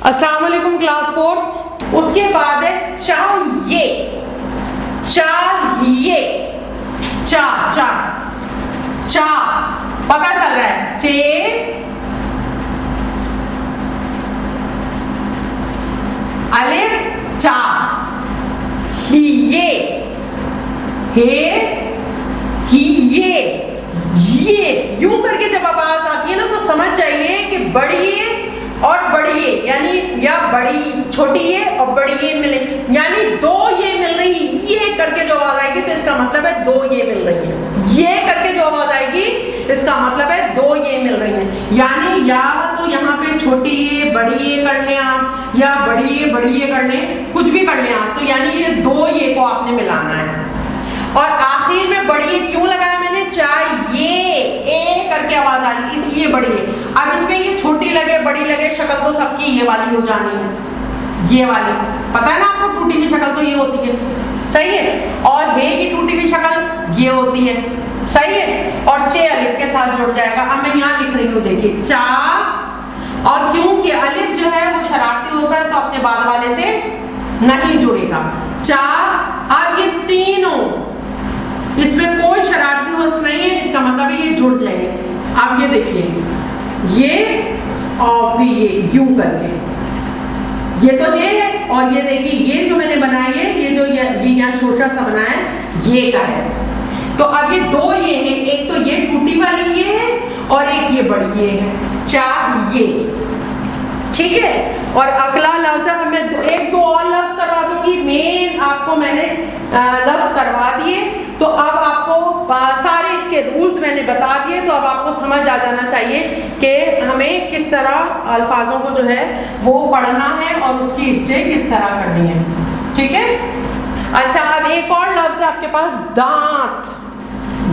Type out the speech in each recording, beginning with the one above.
अस्सलाम वालेकुम क्लास 4। उसके बाद है चाहिए, चाहिए, चा चा चा पता चल रहा है, चे अलिफ चा, हिये, हे ये यूं करके जब आवाज आती है ना तो समझ जाइए कि बड़ी और बड़ी ये यानी या बड़ी छोटी ये और बड़ी ये मिले, यानी दो ये मिल रही, ये करके जो आवाज आएगी तो इसका मतलब है दो ये मिल रही है। ये करके जो आवाज आएगी इसका मतलब है दो ये मिल रही है, यानी या तो यहाँ पे छोटी ये बड़ी ये कर लें आप, या बड़ी ये कर लें, कुछ भी कर लें आप, तो यानी ये दो ये को आपने मिलाना है। और आखिर में बड़ी ये क्यों लगाया मैंने, चाहिए ए करके आवाज आ रही इसलिए बड़ी है। अब इसमें ये छोटी लगे बड़ी लगे शक्ल तो सबकी ये वाली हो जानी है, ये वाली पता है ना आपको, टूटी हुई शक्ल तो ये होती है, सही है, और हे की टूटी हुई शक्ल ये होती है, सही है, और चे अलिफ के साथ जुड़ जाएगा। अब मैं यहाँ लिख रही हूँ देखिए चा, और क्योंकि अलिफ जो है वो शरारती होता है तो अपने बाद वाले से नहीं जुड़ेगा, चा। अब ये तीनों इसमें कोई शरारती हर्फ नहीं है, इसका मतलब है ये जुड़ जाएंगे। अब ये देखिए ये और फिर ये यूं करके, ये तो ये है, और ये देखिए ये जो मैंने बनाई है, ये जो ये यहाँ शोशा सा बनाया है ये का है। तो अब ये दो ये है, एक तो ये टूटी वाली ये है और एक ये बड़ी ये है, चाहिए, ठीक है। और अगला लफ्ज मैं एक दो और लफ्ज करवा दूंगी, मेन आपको मैंने लफ्ज करवा दिए, तो अब आपको सारे इसके रूल्स मैंने बता दिए, तो अब आपको समझ आ जाना चाहिए कि हमें किस तरह अल्फाजों को जो है वो पढ़ना है और उसकी हिस्ट्री किस तरह करनी है, ठीक है। अच्छा, अब एक और लफ्ज आपके पास दांत,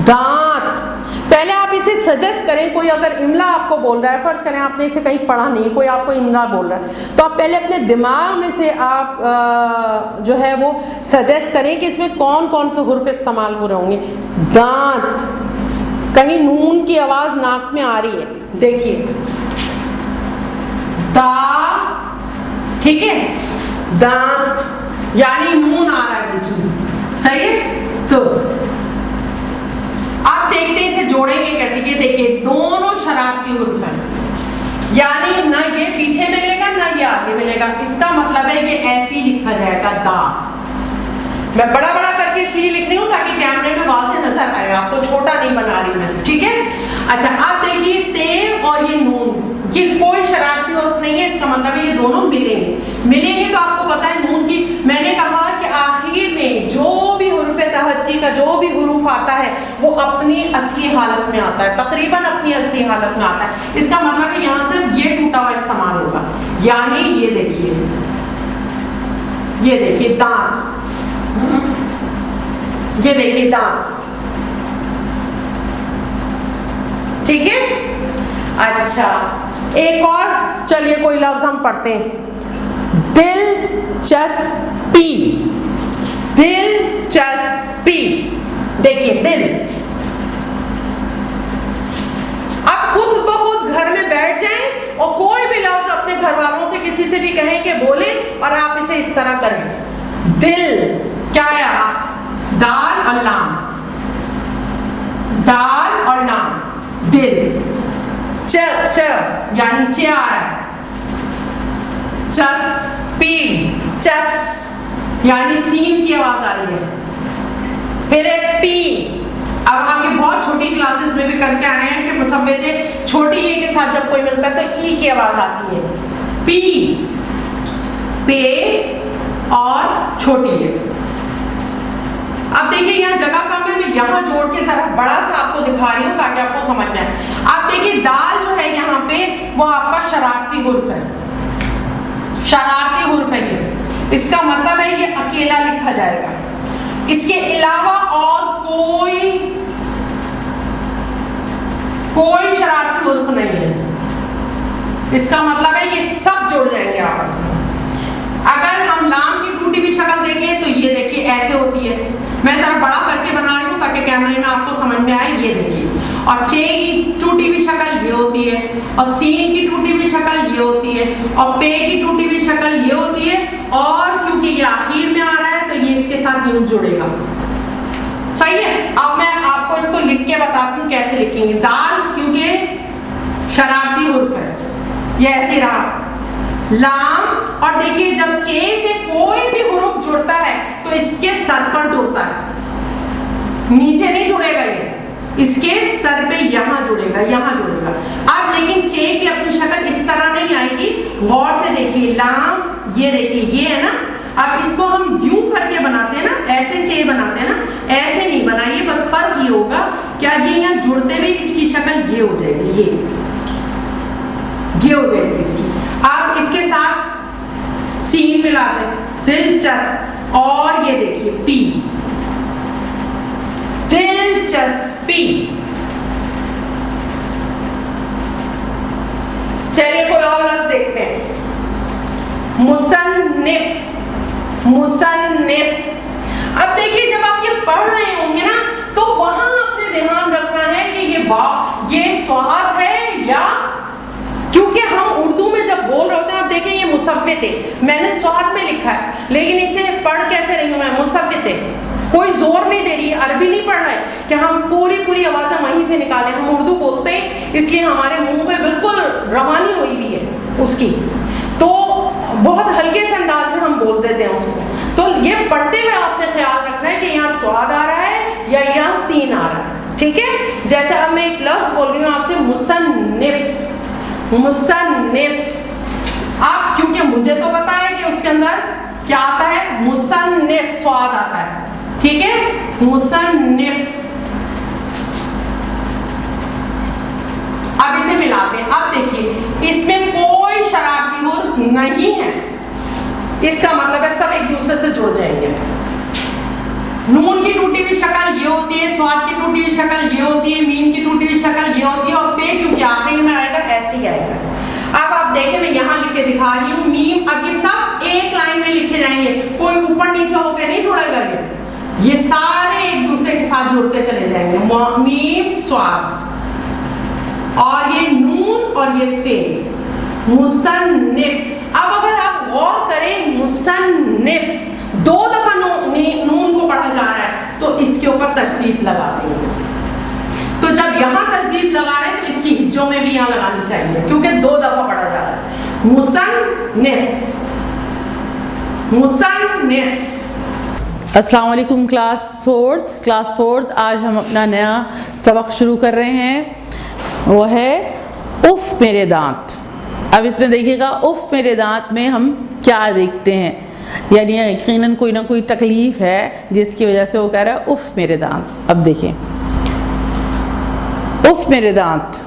दांत। पहले आप इसे सजेस्ट करें, कोई अगर इमला आपको बोल रहा है, फर्ज करें आपने इसे कहीं पढ़ा नहीं, कोई आपको इमला बोल रहा है, तो आप पहले अपने दिमाग में से आप जो है वो सजेस्ट करें कि इसमें कौन कौन से हुर्फ इस्तेमाल हो रहे होंगे। दांत, कहीं नून की आवाज नाक में आ रही है, देखिए दा, ठीक है, दांत यानी नून आ रहा है बीच में, सही है। तो आप देखते हैं इसे जोड़ेंगे कैसे, ये देखिए दोनों शरारती हुर्फ हैं, यानी ना ये पीछे मिलेगा ना ये आगे मिलेगा, इसका मतलब है ये ऐसे ही लिखा जाएगा दा। मैं बड़ा बड़ा करके इसलिए लिख रही हूँ ताकि कैमरे में वहां से नजर आए, आपको छोटा नहीं बना रही मैं, ठीक है। अच्छा, आप देखिए ते और ये नून, ये कोई शरारती हुर्फ नहीं है, इसका मतलब है ये दोनों मिलेंगे, मिलेंगे तो आपको पता है नून की, मैंने कहा कि आखिर में जो भी हुर्फ तहज्जी का जो भी हुरूफ आता है वो अपनी असली हालत में आता है, तकरीबन अपनी असली हालत में आता है, इसका मतलब है यहाँ सिर्फ ये टूटा हुआ इस्तेमाल होगा, यानी ये देखिए दांत, ये देखिए दांत, ठीक है। अच्छा, एक और चलिए कोई लफ्ज हम पढ़ते हैं, दिलचस्पी, दिलचस्पी, देखिए दिल। अब खुद ब खुद घर में बैठ जाएं और कोई भी लफ्ज अपने घर वालों से किसी से भी कहें कि बोले और आप इसे इस तरह करें, दिल क्या है, दाल और लाम, दाल और लाम, दिल। च च यानी च आ रहा है, चस्पी, चस यानी सीन की आवाज आ रही है, फिर है पी। अब हम ये बहुत छोटी क्लासेस में भी करके आए हैं कि मुसव्वते छोटी ए के साथ जब कोई मिलता है तो ई की आवाज आती है, पी, पे और छोटी ए। अब देखिए यहाँ जगह कम है, मैं यहाँ जोड़ के जरा बड़ा सा आपको दिखा रही हूँ ताकि आपको समझ में आए। आप देखिए दाल जो है यहाँ पे वो आपका शरारती हुर्फ है, शरारती हुर्फ है ये, इसका मतलब है ये अकेला लिखा जाएगा, इसके अलावा और कोई शरारती हुर्फ नहीं है, इसका मतलब है ये सब जुड़ जाएंगे आपस में। अगर हम लाम की टूटी हुई शक्ल देखें तो ये देखिए ऐसे होती है, मैं जरा बड़ा करके बना रही हूँ ताकि कैमरे में आपको समझ में आए, ये देखिए। और चे की टूटी हुई शक्ल ये होती है, और सीन की टूटी हुई शक्ल ये होती है और पे की टूटी हुई शक्ल ये होती है, और क्योंकि ये आखिर में आ रहा है तो ये इसके साथ यूं जुड़ेगा। सही है। अब मैं आपको इसको लिख के बताती हूँ कैसे लिखेंगे। दाल क्योंकि शरारती हुर्फ है, ये ऐसे रहा। लाम, और देखिए जब चे से कोई भी हुर्फ जुड़ता है तो इसके सर पर जुड़ता है, नीचे नहीं जुड़ेगा, ये इसके सर पे यहाँ जुड़ेगा, यहाँ जुड़ेगा। अब लेकिन चे की अपनी शक्ल इस तरह नहीं आएगी, गौर से देखिए। लाम, ये देखिए ये है ना, अब इसको हम यूं करके बनाते हैं ना, ऐसे चे बनाते हैं ना, ऐसे नहीं बनाइए। बस फर्क ये होगा क्या, ये यहाँ जुड़ते हुए इसकी शक्ल ये हो जाएगी, ये हो जाएगी इसकी। अब इसके साथ सीन मिलाते हैं, दिलचस्प, और ये देखिए पी, दिलचस्पी। चलिए कोई और लफ्ज देखते हैं, मुसन्निफ, मुसन्निफ। अब देखिए जब आप ये पढ़ रहे होंगे ना तो वहां आपने ध्यान रखना है कि ये स्वाद है, या क्योंकि हम उर्दू में जब बोल रहे होते हैं, आप देखें ये मुसव्वित है, मैंने स्वाद में लिखा है लेकिन इसे पढ़ कैसे रही हूं मैं, मुसव्वित है। कोई जोर नहीं दे रही है, अरबी नहीं पढ़ रहा है कि हम पूरी आवाजें वहीं से निकालें। हम उर्दू बोलते हैं इसलिए हमारे मुंह में बिल्कुल रवानी हुई हुई है उसकी, तो बहुत हल्के से अंदाज में हम बोल देते हैं उसको। तो ये पढ़ते हुए आपने ख्याल रखना है कि यहाँ स्वाद आ रहा है या यहाँ सीन आ रहा है, ठीक है। जैसे अब मैं एक लफ्ज बोल रही हूँ आपसे, मुसन्निफ, मुसन्निफ। अब क्योंकि मुझे तो पता है कि उसके अंदर क्या आता है, मुसन्निफ, स्वाद आता है, ठीक है, मुसन्निफ। अब इसे मिलाते हैं। अब देखिए इसमें कोई शरारती हुर्फ नहीं है, इसका मतलब है सब एक दूसरे से जुड़ जाएंगे। नून की टूटी हुई शक्ल ये होती है, स्वाद की टूटी हुई शक्ल ये होती है, मीम की टूटी हुई शक्ल ये होती है, और पे क्योंकि आखिर में आएगा ऐसे ही आएगा। अब आप देखें मैं यहाँ लिख के दिखा रही हूँ मीम। अब ये सब एक लाइन में लिखे जाएंगे, कोई ऊपर नीचे होकर नहीं जुड़ेगा, ये सारे एक दूसरे के साथ जुड़ते चले जाएंगे। मीम स्वाद, और ये नून और ये फे, मुसन्निफ। अब अगर आप गौर करें, मुसन्निफ 2 दफा नून को पढ़ा जा रहा है तो इसके ऊपर तशदीद लगा देंगे। तो जब यहाँ तशदीद लगा रहे हैं तो इसकी हिज्जों में भी यहाँ लगानी चाहिए क्योंकि 2 दफा पढ़ा जा रहा है। मुसन्निफ, मुसन्निफ। अस्सलाम वालेकुम क्लास फोर्थ। आज हम अपना नया सबक शुरू कर रहे हैं, वो है उफ मेरे दांत। अब इसमें देखिएगा उफ मेरे दांत में हम क्या देखते हैं, यानी यकीनन कोई ना कोई तकलीफ़ है जिसकी वजह से वो कह रहा है उफ मेरे दांत। अब देखें उफ मेरे दांत।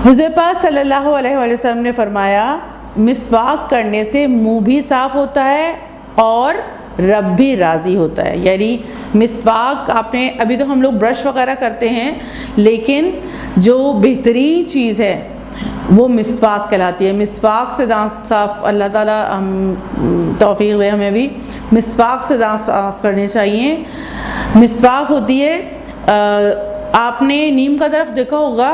हुज़ूर पाक सल्लल्लाहु अलैहि वसल्लम ने फरमाया मिसवाक करने से मुंह भी साफ़ होता है और रब भी राज़ी होता है। यानी मिसवाक आपने, अभी तो हम लोग ब्रश वगैरह करते हैं, लेकिन जो बेहतरीन चीज़ है वो मिसवाक कहलाती है। मिसवाक से दांत साफ़, अल्लाह ताला हम तौफीक दे हमें भी, मिसवाक से दांत साफ़ करने चाहिए। मिसवाक होती है, आपने नीम का दरख्त देखा होगा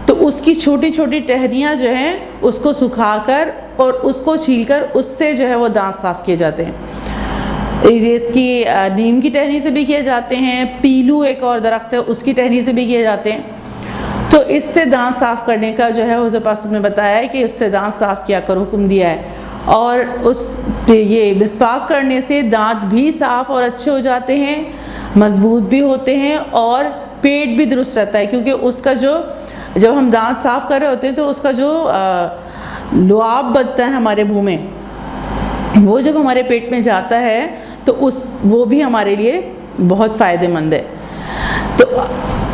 तो उसकी छोटी छोटी टहनियाँ जो हैं उसको सुखाकर और उसको छीलकर उससे जो है वो दांत साफ़ किए जाते हैं। इसकी नीम की टहनी से भी किए जाते हैं, पीलू एक और दरख्त है उसकी टहनी से भी किए जाते हैं। तो इससे दांत साफ़ करने का जो है हुज़ूर पाक ने बताया है कि उससे दांत साफ़ किया कर हुक्म दिया है। और ये मिसवाक करने से दांत भी साफ़ और अच्छे हो जाते हैं, मज़बूत भी होते हैं और पेट भी दुरुस्त रहता है, क्योंकि उसका जब हम दांत साफ़ कर रहे होते हैं तो उसका जो लुआब बनता है हमारे मुँह में, वो जब हमारे पेट में जाता है तो वो भी हमारे लिए बहुत फ़ायदेमंद है। तो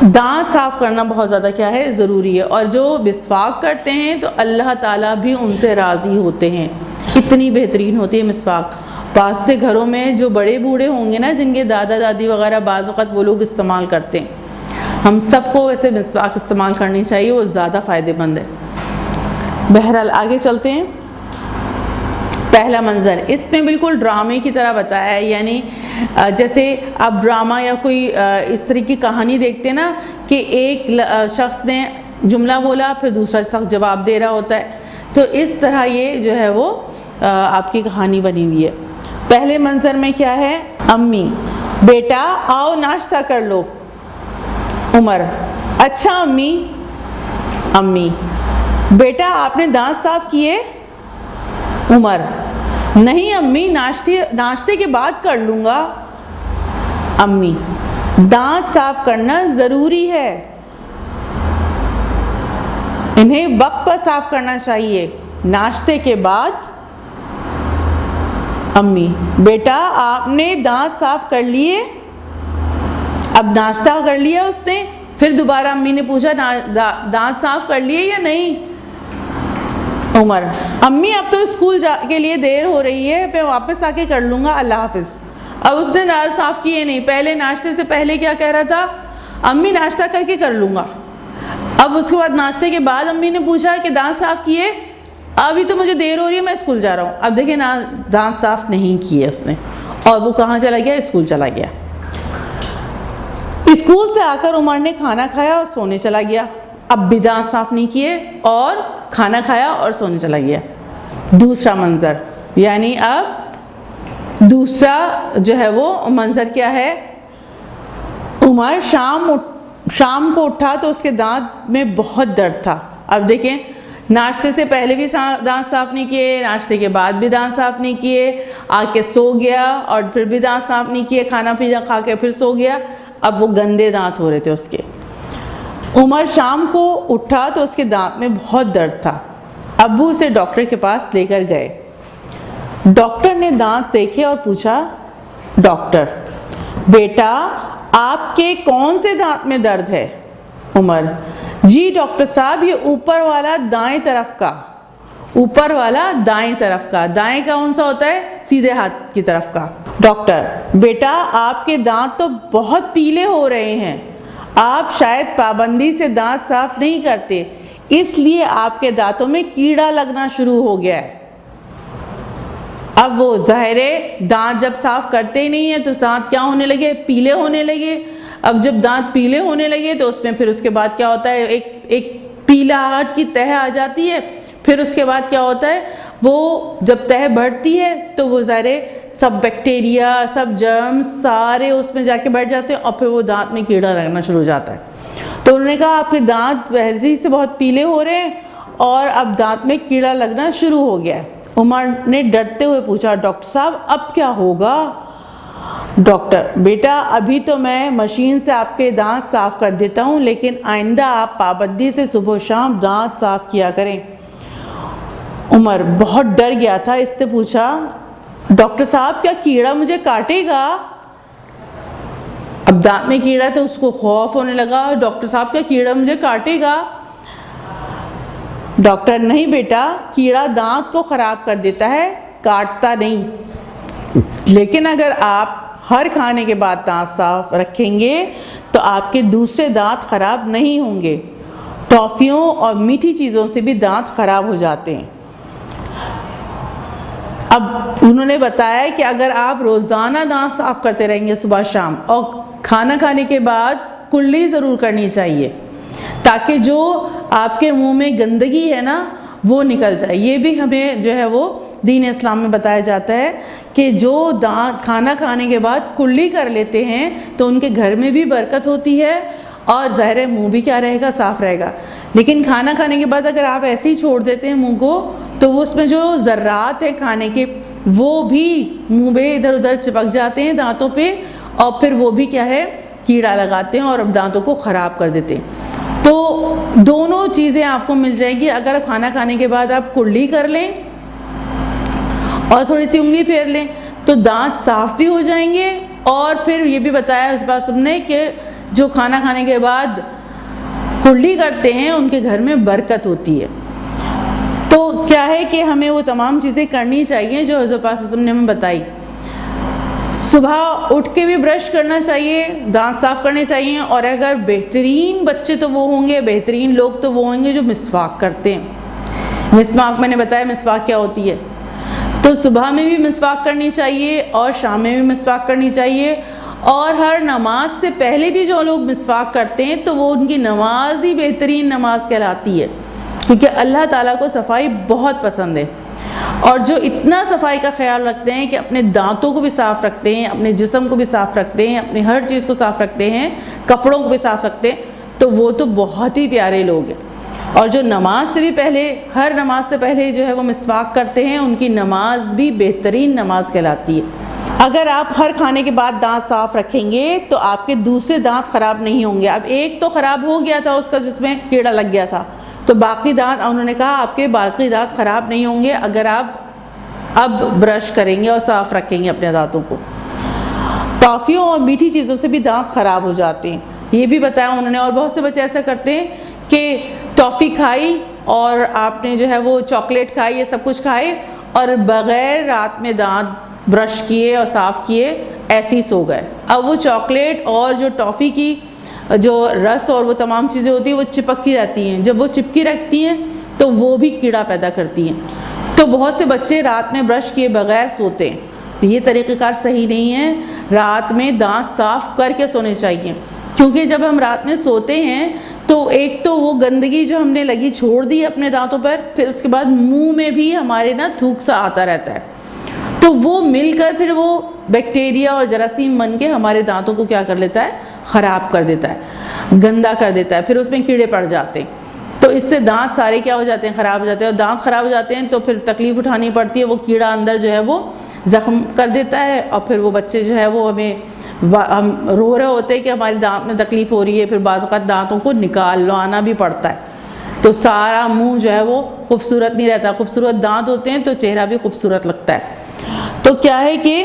दांत साफ़ करना बहुत ज़्यादा क्या है, ज़रूरी है। और जो मिसवाक करते हैं तो अल्लाह ताला भी उनसे राज़ी होते हैं। इतनी बेहतरीन होती है मिसवाक। पास से घरों में जो बड़े बूढ़े होंगे ना, जिनके दादा दादी वगैरह बाज़ वक़्त वो लोग इस्तेमाल करते हैं, हम सबको वैसे मिसवाक इस्तेमाल करनी चाहिए, वो ज़्यादा फ़ायदेमंद है। बहरहाल आगे चलते हैं। पहला मंज़र इसमें बिल्कुल ड्रामे की तरह बताया है, यानी जैसे आप ड्रामा या कोई इस तरह की कहानी देखते हैं ना कि एक शख्स ने जुमला बोला फिर दूसरा शख्स जवाब दे रहा होता है, तो इस तरह ये जो है वो आपकी कहानी बनी हुई है। पहले मंजर में क्या है, अम्मी, बेटा आओ नाश्ता कर लो। उमर, अच्छा अम्मी। अम्मी, बेटा आपने दांत साफ किए? उमर, नहीं अम्मी, नाश्ते के बाद कर लूँगा। अम्मी, दांत साफ करना ज़रूरी है, इन्हें वक्त पर साफ करना चाहिए, नाश्ते के बाद। अम्मी, बेटा आपने दांत साफ कर लिए? अब नाश्ता कर लिया उसने, फिर दोबारा अम्मी ने पूछा दांत साफ कर लिए या नहीं? उमर, अम्मी अब तो स्कूल के लिए देर हो रही है, मैं वापस आके कर लूँगा, अल्लाह हाफिज़। अब उसने दांत साफ किए नहीं, पहले नाश्ते से पहले क्या कह रहा था, अम्मी नाश्ता करके कर लूँगा। अब उसके बाद नाश्ते के बाद अम्मी ने पूछा कि दांत साफ किए? अभी तो मुझे देर हो रही है, मैं स्कूल जा रहा हूँ। अब देखिए ना, दांत साफ नहीं किए उसने, और वो कहाँ चला गया, स्कूल चला गया। स्कूल से आकर उमर ने खाना खाया और सोने चला गया। अब भी दांत साफ नहीं किए और खाना खाया और सोने चला गया। दूसरा मंजर, यानी अब दूसरा जो है वो मंजर क्या है, उमर शाम को उठा तो उसके दांत में बहुत दर्द था। अब देखें, नाश्ते से पहले भी दांत साफ नहीं किए, नाश्ते के बाद भी दांत साफ नहीं किए, आके सो गया और फिर भी दांत साफ नहीं किए, खाना पीना खा के फिर सो गया। अब वो गंदे दांत हो रहे थे उसके। उमर शाम को उठा तो उसके दांत में बहुत दर्द था। अब्बू उसे डॉक्टर के पास लेकर गए। डॉक्टर ने दांत देखे और पूछा, डॉक्टर बेटा आपके कौन से दांत में दर्द है? उमर, जी डॉक्टर साहब, ये ऊपर वाला दाएं तरफ का। ऊपर वाला दाएं तरफ का, दाएं का कौन सा होता है, सीधे हाथ की तरफ का। डॉक्टर, बेटा आपके दांत तो बहुत पीले हो रहे हैं, आप शायद पाबंदी से दांत साफ नहीं करते, इसलिए आपके दांतों में कीड़ा लगना शुरू हो गया है। अब वो जाहिर है, दांत जब साफ करते ही नहीं है तो दांत क्या होने लगे, पीले होने लगे। अब जब दांत पीले होने लगे तो उसमें फिर उसके बाद क्या होता है, एक पीलाहट की तह आ जाती है। फिर उसके बाद क्या होता है, वो जब तह बढ़ती है तो वो ज़ाहिर सब बैक्टीरिया, सब जर्म्स सारे उसमें जाके बैठ जाते हैं और फिर वो दांत में कीड़ा लगना शुरू हो जाता है। तो उन्होंने कहा आपके दांत पहले से बहुत पीले हो रहे हैं और अब दांत में कीड़ा लगना शुरू हो गया है। उमर ने डरते हुए पूछा, डॉक्टर साहब अब क्या होगा? डॉक्टर, बेटा अभी तो मैं मशीन से आपके दांत साफ कर देता हूँ, लेकिन आइंदा आप पाबंदी से सुबह शाम दांत साफ किया करें। उमर बहुत डर गया था, इसने पूछा, डॉक्टर साहब क्या कीड़ा मुझे काटेगा? अब दांत में कीड़ा तो उसको खौफ होने लगा, डॉक्टर साहब क्या कीड़ा मुझे काटेगा? डॉक्टर, नहीं बेटा, कीड़ा दांत को खराब कर देता है, काटता नहीं, लेकिन अगर आप हर खाने के बाद दांत साफ रखेंगे तो आपके दूसरे दांत खराब नहीं होंगे। टॉफ़ियों और मीठी चीज़ों से भी दांत खराब हो जाते हैं। अब उन्होंने बताया कि अगर आप रोज़ाना दांत साफ करते रहेंगे सुबह शाम, और खाना खाने के बाद कुल्ली ज़रूर करनी चाहिए, ताकि जो आपके मुंह में गंदगी है ना वो निकल जाए। ये भी हमें जो है वो दीन इस्लाम में बताया जाता है कि जो दांत खाना खाने के बाद कुल्ली कर लेते हैं तो उनके घर में भी बरकत होती है और ज़ाहिर है मुँह भी क्या रहेगा, साफ़ रहेगा। लेकिन खाना खाने के बाद अगर आप ऐसे ही छोड़ देते हैं मुँह को, तो वो उसमें जो ज़र्रात है खाने के वो भी मुँह में इधर उधर चिपक जाते हैं दांतों पे, और फिर वो भी क्या है, कीड़ा लगाते हैं और दांतों को ख़राब कर देते हैं। तो दोनों चीज़ें आपको मिल जाएगी अगर खाना खाने के बाद आप कुल्ली कर लें और थोड़ी सी उंगली फेर लें, तो दांत साफ़ भी हो जाएंगे। और फिर ये भी बताया इस बात सबने कि जो खाना खाने के बाद कुल्ली करते हैं उनके घर में बरकत होती है। तो क्या है कि हमें वो तमाम चीज़ें करनी चाहिए जो हज़रत पाक सल्लल्लाहु अलैहि वसल्लम ने हमें बताई। सुबह उठ के भी ब्रश करना चाहिए, दांत साफ़ करने चाहिए, और अगर बेहतरीन बच्चे तो वो होंगे, बेहतरीन लोग तो वो होंगे जो मिसवाक करते हैं। मिसवाक मैंने बताया मिसवाक क्या होती है, तो सुबह में भी मिसवाक करनी चाहिए और शाम में भी मिसवाक करनी चाहिए। और हर नमाज से पहले भी जो लोग मिसवाक करते हैं तो वो उनकी नमाज ही बेहतरीन नमाज कहलाती है। क्योंकि अल्लाह ताला को सफाई बहुत पसंद है। और जो इतना सफाई का ख्याल रखते हैं कि अपने दांतों को भी साफ़ रखते हैं, अपने जिस्म को भी साफ़ रखते हैं, अपनी हर चीज़ को साफ़ रखते हैं, कपड़ों को भी साफ़ रखते हैं, तो वो तो बहुत ही प्यारे लोग हैं। और जो नमाज से भी पहले, हर नमाज से पहले जो है वो मिसवाक करते हैं, उनकी नमाज भी बेहतरीन नमाज कहलाती है। अगर आप हर खाने के बाद दांत साफ़ रखेंगे तो आपके दूसरे दांत ख़राब नहीं होंगे। अब एक तो ख़राब हो गया था उसका, जिसमें कीड़ा लग गया था, तो बाकी दांत, उन्होंने कहा आपके बाकी दांत ख़राब नहीं होंगे अगर आप अब ब्रश करेंगे और साफ़ रखेंगे अपने दांतों को। टॉफ़ियों और मीठी चीज़ों से भी दांत ख़राब हो जाते हैं, ये भी बताया उन्होंने। और बहुत से बच्चे ऐसा करते हैं कि टॉफ़ी खाई और आपने जो है वो चॉकलेट खाई, ये सब कुछ खाए और बग़ैर रात में दांत ब्रश किए और साफ़ किए ऐसे ही सो गए। अब वो चॉकलेट और जो टॉफ़ी की जो रस और वो तमाम चीज़ें होती हैं वो चिपकती रहती हैं, जब वो चिपकी रहती हैं तो वो भी कीड़ा पैदा करती हैं। तो बहुत से बच्चे रात में ब्रश किए बग़ैर सोते हैं, ये तरीक़ेकार सही नहीं है। रात में दांत साफ़ करके सोने चाहिए, क्योंकि जब हम रात में सोते हैं तो एक तो वो गंदगी जो हमने लगी छोड़ दी अपने दांतों पर, फिर उसके बाद मुंह में भी हमारे ना थूक सा आता रहता है, तो वो मिलकर फिर वो बैक्टीरिया और जरासीम बन के हमारे दांतों को क्या कर लेता है, ख़राब कर देता है, गंदा कर देता है, फिर उसमें कीड़े पड़ जाते हैं। तो इससे दांत सारे क्या हो जाते हैं, ख़राब हो जाते हैं। और दांत ख़राब हो जाते हैं तो फिर तकलीफ़ उठानी पड़ती है, वो कीड़ा अंदर जो है वो ज़ख्म कर देता है और फिर वो बच्चे जो है वो हम रो रहे होते हैं कि हमारे दांत में तकलीफ़ हो रही है, फिर बाज़ औक़ात दांतों को निकालवाना भी पड़ता है, तो सारा मुंह जो है वो खूबसूरत नहीं रहता। खूबसूरत दांत होते हैं तो चेहरा भी खूबसूरत लगता है। तो क्या है कि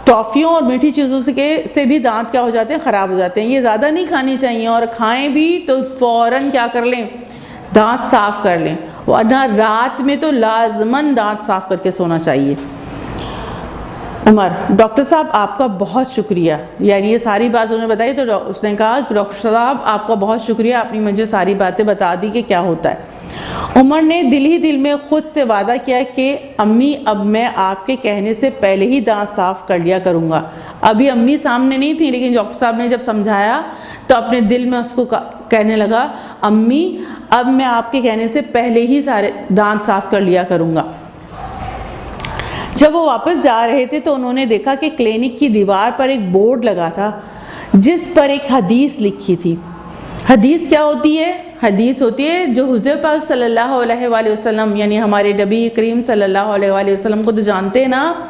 टॉफ़ियों और मीठी चीज़ों से भी दांत क्या हो जाते हैं, ख़राब हो जाते हैं। ये ज़्यादा नहीं खानी चाहिए, और खाएं भी तो फ़ौरन क्या कर लें, दांत साफ़ कर लें, वरना रात में तो लाजमन दांत साफ़ करके सोना चाहिए। उमर, डॉक्टर साहब आपका बहुत शुक्रिया, यानी ये सारी बात उन्होंने बताई, तो उसने कहा कि डॉक्टर साहब आपका बहुत शुक्रिया, आपने मुझे सारी बातें बता दी कि क्या होता है। उमर ने दिल ही दिल में ख़ुद से वादा किया कि अम्मी अब मैं आपके कहने से पहले ही दांत साफ़ कर लिया करूँगा। अभी अम्मी सामने नहीं थी, लेकिन डॉक्टर साहब ने जब समझाया तो अपने दिल में उसको कहने लगा, अम्मी अब मैं आपके कहने से पहले ही सारे दांत साफ़ कर लिया करूँगा। जब वो वापस जा रहे थे तो उन्होंने देखा कि क्लिनिक की दीवार पर एक बोर्ड लगा था जिस पर एक हदीस लिखी थी। हदीस क्या होती है? हदीस होती है जो हुज़ूर पाक सल्लल्लाहु अलैहि वसल्लम, यानी हमारे नबी करीम सल्लल्लाहु अलैहि वसल्लम को तो जानते हैं ना,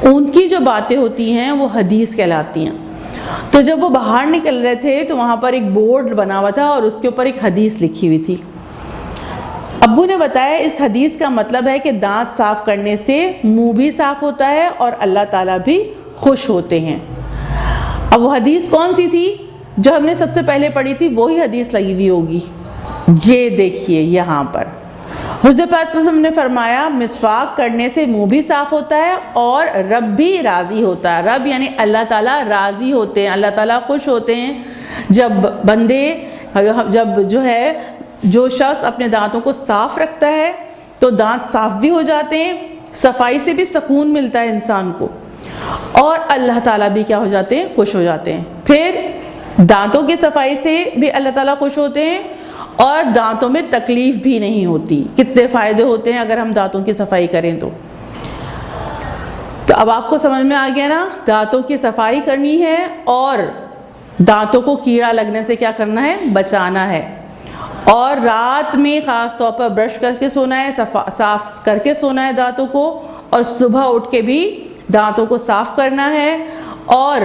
उनकी जो बातें होती हैं वो हदीस कहलाती हैं। तो जब वो बाहर निकल रहे थे तो वहाँ पर एक बोर्ड बना हुआ था और उसके ऊपर एक हदीस लिखी हुई थी। अब्बू ने बताया इस हदीस का मतलब है कि दांत साफ़ करने से मुंह भी साफ़ होता है और अल्लाह ताला भी खुश होते हैं। अब वो हदीस कौन सी थी जो हमने सबसे पहले पढ़ी थी? वही हदीस लगी हुई होगी, ये देखिए यहाँ पर हुज़ूर पाक सल्लल्लाहु अलैहि वसल्लम ने फरमाया मिसवाक करने से मुंह भी साफ़ होता है और रब भी राज़ी होता है। रब यानी अल्लाह ताला राज़ी होते हैं, अल्लाह ताला खुश होते हैं जब बंदे, जब जो शख्स अपने दांतों को साफ़ रखता है तो दांत साफ़ भी हो जाते हैं, सफाई से भी सुकून मिलता है इंसान को, और अल्लाह ताला भी क्या हो जाते हैं, खुश हो जाते हैं। फिर दांतों की सफाई से भी अल्लाह ताला खुश होते हैं और दांतों में तकलीफ़ भी नहीं होती। कितने फ़ायदे होते हैं अगर हम दांतों की सफाई करें तो अब आपको समझ में आ गया ना, दांतों की सफाई करनी है और दांतों को कीड़ा लगने से क्या करना है, बचाना है। और रात में ख़ास तौर पर ब्रश करके सोना है, साफ़ करके सोना है दांतों को, और सुबह उठ के भी दांतों को साफ़ करना है, और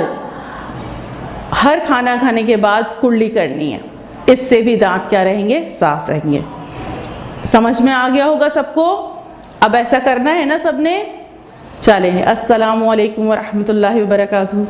हर खाना खाने के बाद कुल्ली करनी है। इससे भी दांत क्या रहेंगे, साफ़ रहेंगे। समझ में आ गया होगा सबको? अब ऐसा करना है ना सबने? चलें, अस्सलामु अलैकुम व रहमतुल्लाहि व बरकातुहू।